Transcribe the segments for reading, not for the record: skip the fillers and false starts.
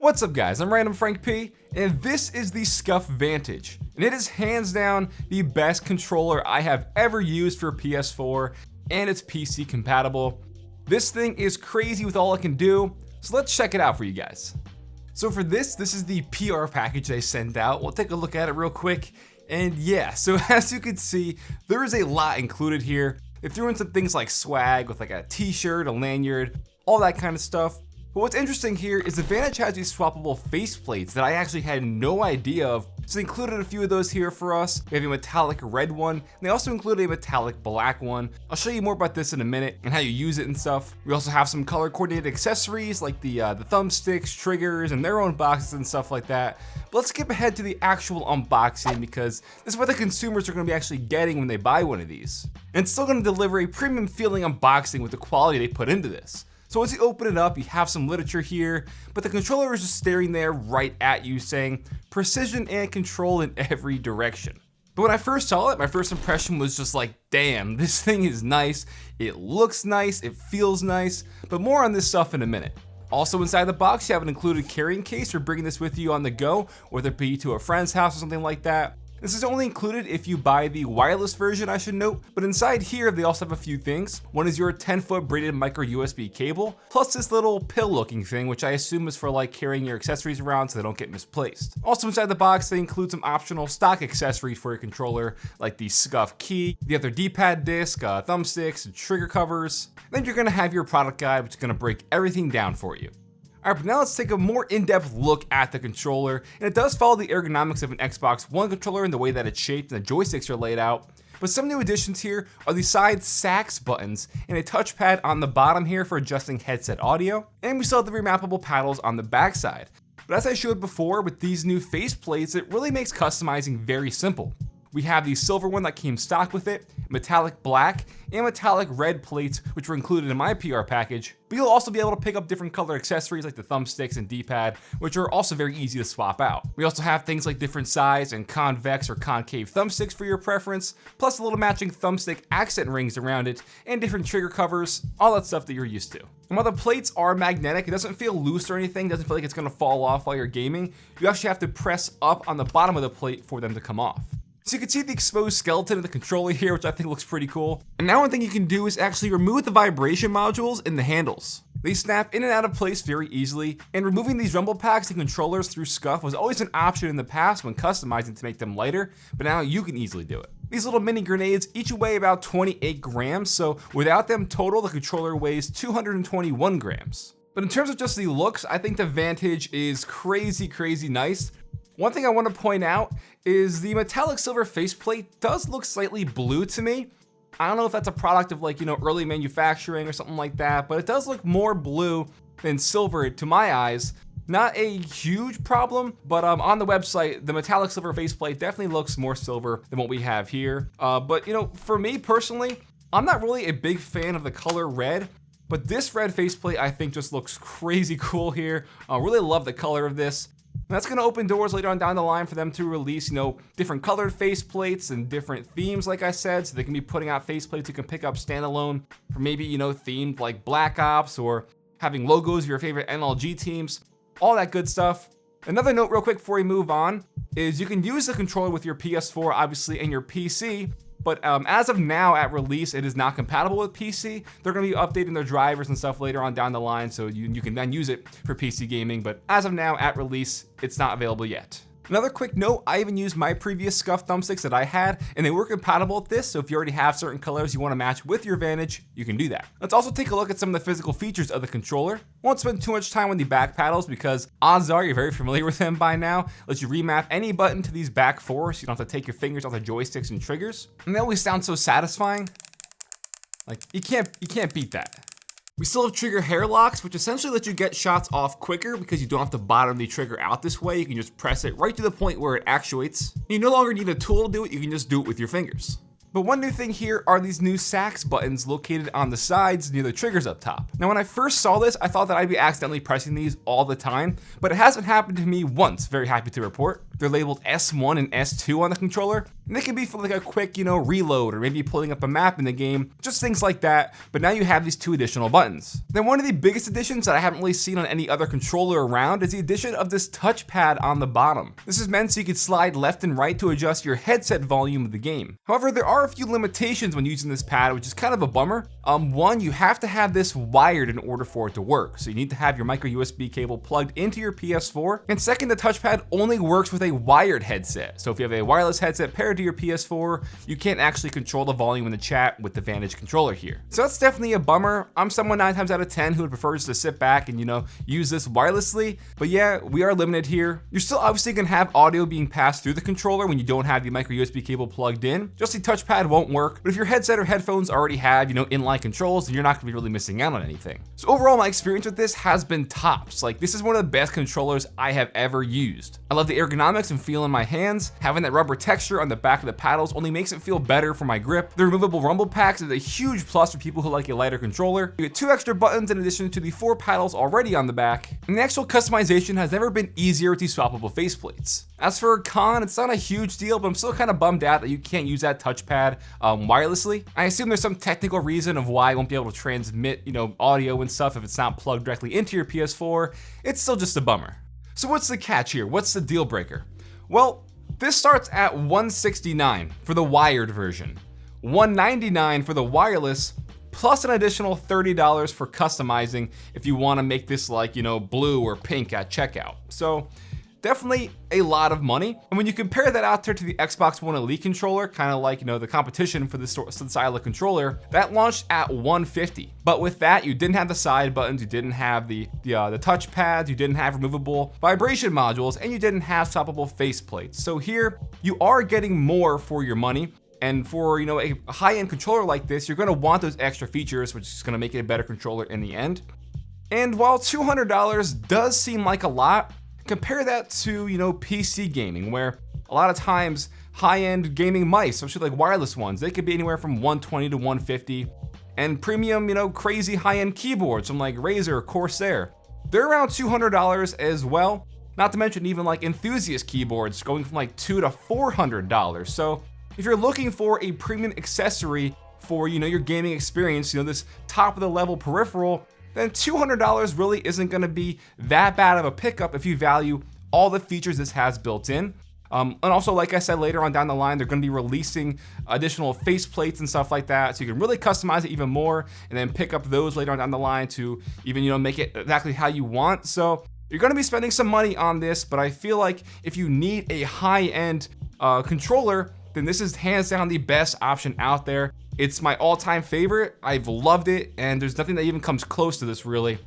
What's up guys, I'm randomfrankp, and this is the Scuf Vantage. And it is hands down the best controller I have ever used for PS4, and it's PC compatible. This thing is crazy with all it can do, so let's check it out for you guys. So for this is the PR package they sent out. We'll take a look at it real quick. And yeah, so as you can see, there is a lot included here. They threw in some things like swag with like a t-shirt, a lanyard, all that kind of stuff. But what's interesting here is the Vantage has these swappable faceplates that I actually had no idea of. So they included a few of those here for us. We have a metallic red one, and they also included a metallic black one. I'll show you more about this in a minute and how you use it and stuff. We also have some color coordinated accessories like the thumbsticks, triggers, and their own boxes and stuff like that. But let's skip ahead to the actual unboxing because this is what the consumers are going to be actually getting when they buy one of these. And it's still going to deliver a premium feeling unboxing with the quality they put into this. So once you open it up, you have some literature here, but the controller is just staring there right at you saying precision and control in every direction. But when I first saw it, my first impression was just like, damn, this thing is nice. It looks nice, it feels nice, but more on this stuff in a minute. Also inside the box, you have an included carrying case for bringing this with you on the go, whether it be to a friend's house or something like that. This is only included if you buy the wireless version, I should note, but inside here they also have a few things. One is your 10-foot braided micro USB cable, plus this little pill looking thing, which I assume is for like carrying your accessories around so they don't get misplaced. Also inside the box, they include some optional stock accessories for your controller, like the Scuf key, the other D-pad disc, thumbsticks, and trigger covers. Then you're gonna have your product guide, which is gonna break everything down for you. Alright, but now let's take a more in-depth look at the controller, and it does follow the ergonomics of an Xbox One controller in the way that it's shaped and the joysticks are laid out. But some new additions here are the side sax buttons and a touchpad on the bottom here for adjusting headset audio, and we still have the remappable paddles on the backside. But as I showed before, with these new faceplates, it really makes customizing very simple. We have the silver one that came stock with it, metallic black, and metallic red plates, which were included in my PR package. But you'll also be able to pick up different color accessories like the thumbsticks and D-pad, which are also very easy to swap out. We also have things like different size and convex or concave thumbsticks for your preference, plus a little matching thumbstick accent rings around it, and different trigger covers, all that stuff that you're used to. And while the plates are magnetic, it doesn't feel loose or anything, doesn't feel like it's gonna fall off while you're gaming. You actually have to press up on the bottom of the plate for them to come off. So you can see the exposed skeleton of the controller here, which I think looks pretty cool. And now one thing you can do is actually remove the vibration modules in the handles. They snap in and out of place very easily, and removing these rumble packs and controllers through Scuf was always an option in the past when customizing to make them lighter, but now you can easily do it. These little mini grenades each weigh about 28 grams, so without them total, the controller weighs 221 grams. But in terms of just the looks, I think the Vantage is crazy nice. One thing I want to point out is the metallic silver faceplate does look slightly blue to me. I don't know if that's a product of like, early manufacturing or something like that, but it does look more blue than silver to my eyes. Not a huge problem, but on the website, the metallic silver faceplate definitely looks more silver than what we have here. But for me personally, I'm not really a big fan of the color red, but this red faceplate I think just looks crazy cool here. I really love the color of this. And that's gonna open doors later on down the line for them to release, different colored faceplates and different themes, like I said, so they can be putting out faceplates you can pick up standalone for maybe, themed like Black Ops or having logos of your favorite MLG teams, all that good stuff. Another note real quick before we move on is you can use the controller with your PS4, obviously, and your PC, but as of now at release, it is not compatible with PC. They're gonna be updating their drivers and stuff later on down the line, so you can then use it for PC gaming, but as of now at release, it's not available yet. Another quick note, I even used my previous Scuf thumbsticks that I had, and they were compatible with this, so if you already have certain colors you want to match with your Vantage, you can do that. Let's also take a look at some of the physical features of the controller. Won't spend too much time on the back paddles because odds are you're very familiar with them by now. Lets you remap any button to these back four, so you don't have to take your fingers off the joysticks and triggers. And they always sound so satisfying. Like, you can't beat that. We still have trigger hair locks, which essentially let you get shots off quicker because you don't have to bottom the trigger out this way. You can just press it right to the point where it actuates. You no longer need a tool to do it, you can just do it with your fingers. But one new thing here are these new sax buttons located on the sides near the triggers up top. Now when I first saw this, I thought that I'd be accidentally pressing these all the time, but it hasn't happened to me once, very happy to report. They're labeled S1 and S2 on the controller, and they can be for like a quick, reload, or maybe pulling up a map in the game, just things like that. But now you have these 2 additional buttons. Then one of the biggest additions that I haven't really seen on any other controller around is the addition of this touchpad on the bottom. This is meant so you can slide left and right to adjust your headset volume of the game. However, there are a few limitations when using this pad, which is kind of a bummer. One, you have to have this wired in order for it to work. So you need to have your micro USB cable plugged into your PS4. And second, the touchpad only works with a wired headset. So if you have a wireless headset paired to your PS4, you can't actually control the volume in the chat with the Vantage controller here. So that's definitely a bummer. I'm someone 9 times out of 10 who would prefer just to sit back and, use this wirelessly. But yeah, we are limited here. You're still obviously gonna have audio being passed through the controller when you don't have the micro USB cable plugged in. Just the touchpad won't work. But if your headset or headphones already have, inline controls, then you're not gonna be really missing out on anything. So overall, my experience with this has been tops. Like, this is one of the best controllers I have ever used. I love the ergonomics and feel in my hands. Having that rubber texture on the back of the paddles only makes it feel better for my grip. The removable rumble packs is a huge plus for people who like a lighter controller. You get 2 extra buttons in addition to the 4 paddles already on the back. And the actual customization has never been easier with these swappable faceplates. As for a con, it's not a huge deal, but I'm still kind of bummed out that you can't use that touchpad wirelessly. I assume there's some technical reason of why I won't be able to transmit, audio and stuff if it's not plugged directly into your PS4. It's still just a bummer. So what's the catch here? What's the deal breaker? Well, this starts at $169 for the wired version, $199 for the wireless, plus an additional $30 for customizing if you want to make this like, blue or pink at checkout. So definitely a lot of money. And when you compare that out there to the Xbox One Elite controller, kind of like, the competition for this style of controller, that launched at $150. But with that, you didn't have the side buttons, you didn't have the touch pads, you didn't have removable vibration modules, and you didn't have swappable faceplates. So here, you are getting more for your money. And for, a high-end controller like this, you're gonna want those extra features, which is gonna make it a better controller in the end. And while $200 does seem like a lot, compare that to, PC gaming, where a lot of times high-end gaming mice, especially like wireless ones, they could be anywhere from $120 to $150. And premium, crazy high-end keyboards from like Razer, Corsair, they're around $200 as well. Not to mention even like enthusiast keyboards going from like $200 to $400. So if you're looking for a premium accessory for, your gaming experience, this top of the level peripheral, then $200 really isn't gonna be that bad of a pickup if you value all the features this has built in. And also, like I said, later on down the line, they're gonna be releasing additional faceplates and stuff like that, so you can really customize it even more, and then pick up those later on down the line to even, make it exactly how you want. So you're gonna be spending some money on this, but I feel like if you need a high-end controller, then this is hands down the best option out there. It's my all-time favorite. I've loved it, and there's nothing that even comes close to this, really.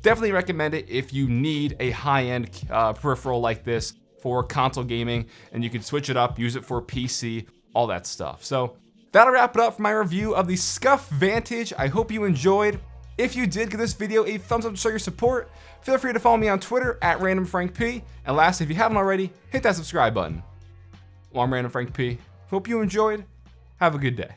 Definitely recommend it if you need a high-end peripheral like this for console gaming, and you can switch it up, use it for PC, all that stuff. So that'll wrap it up for my review of the Scuf Vantage. I hope you enjoyed. If you did, give this video a thumbs up to show your support. Feel free to follow me on Twitter at randomfrankp. And lastly, if you haven't already, hit that subscribe button. Well, I'm Random Frank P. Hope you enjoyed. Have a good day.